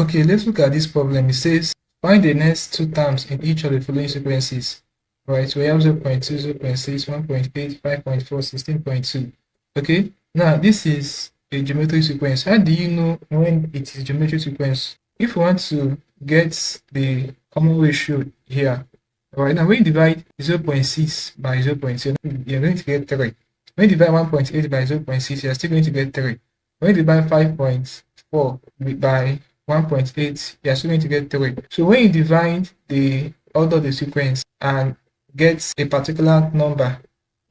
Okay, let's look at this problem. It says find the next two terms in each of the following sequences. Right, so we have 0.2, 0.6, 1.8, 5.4, 16.2. Okay, now this is a geometric sequence. How do you know when it is geometric sequence? If you want to get the common ratio here, right now when you divide 0.6 by 0.2, you're going to get 3. When you divide 1.8 by 0.6, you're still going to get 3. When you divide 5.4 by 1.8, you're still going to get 3. So when you divide the order of the sequence and get a particular number,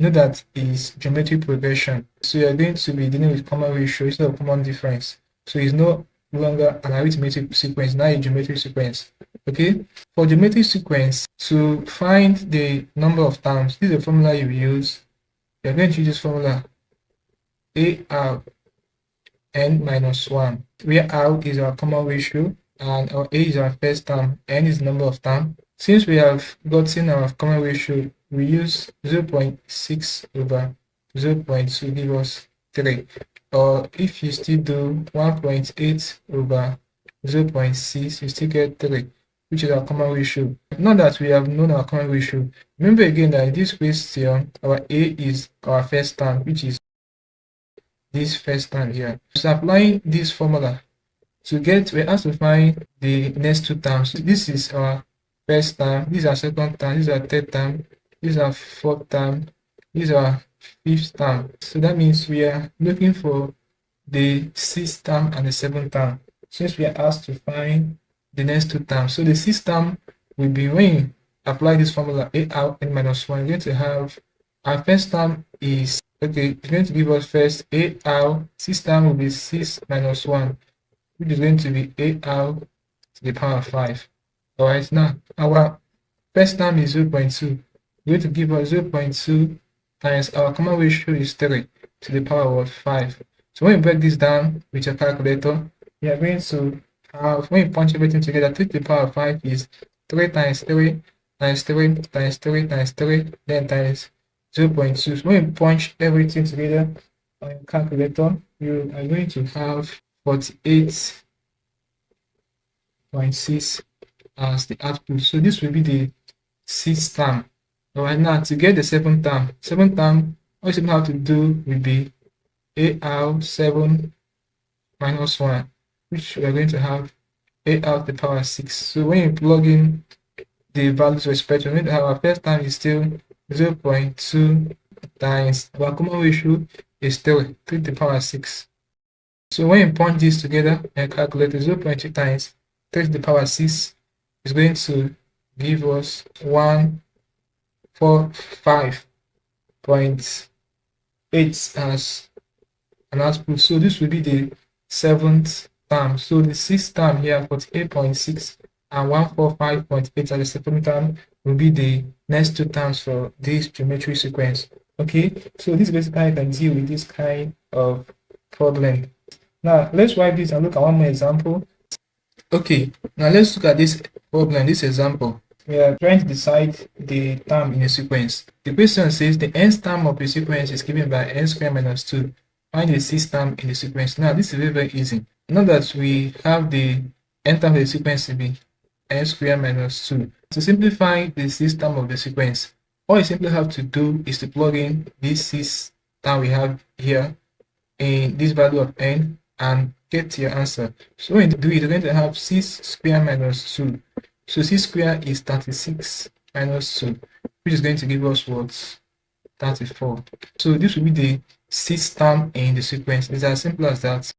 know that is geometric progression. So you're going to be dealing with common ratio instead of common difference. So it's no longer an arithmetic sequence, now a geometric sequence. Okay, for geometric sequence, to find the number of terms, this is the formula you use. You're going to use this formula AR n minus 1, where R is our common ratio and our A is our first term, n is the number of terms. Since we have gotten our common ratio, we use 0.6 over 0.2 give us 3. Or if you still do 1.8 over 0.6, you still get 3, which is our common ratio. Now that we have known our common ratio, remember again that in this question, our A is our first term, which is this first term here. So applying this formula to get, we have to find the next two terms. This is our first term, this is our second term, this is our third term, this is our fourth term, this is our fifth term. So that means we are looking for the sixth term and the seventh term, since we are asked to find the next two terms. So the sixth term will be, when you apply this formula AR n minus 1, we're going to have our first term is, okay, it's going to give us first AR, sixth term will be 6 minus 1, which is going to be AR to the power of 5. Alright, now our first term is 0.2. We're going to give us 0.2 times our common ratio is 3 to the power of 5. So when you break this down with your calculator, you are going to have, when you punch everything together, 3 to the power of 5 is 3 times 3 times 3 times 3 times 3, then times 0.2. So when you punch everything together on your calculator, you are going to have 48.6 as the output. So this will be the sixth term. Alright, now to get the seventh term, all you have to do will be AR 7 minus 1, which we are going to have AR to the power 6. So when you plug in the values respect, we're going to have our first term is still 0.2 times our common ratio is still 3 to the power 6. So when you punch this together and calculate 0.2 times 3 to the power 6 is going to give us 145.8 as an output. So this will be the seventh term. So the sixth term here, 48.6 and 145.8 as the second term, will be the next two terms for this geometric sequence. Okay, so this basically I can deal with this kind of problem. Now let's write this and look at one more example. Okay, now let's look at this problem, this example. We are trying to decide the term in a sequence. The question says the nth term of the sequence is given by n squared minus 2. Find the sixth term in the sequence. Now this is very, very easy. Now that we have the nth term of the sequence to be n squared minus 2. To simplify the sixth term of the sequence, all you simply have to do is to plug in this sixth term we have here in this value of n and get your answer. So when you do it, you're going to have 6 squared minus 2. So 6 squared is 36 minus 2, which is going to give us what? 34. So this will be the sixth term in the sequence. It's as simple as that.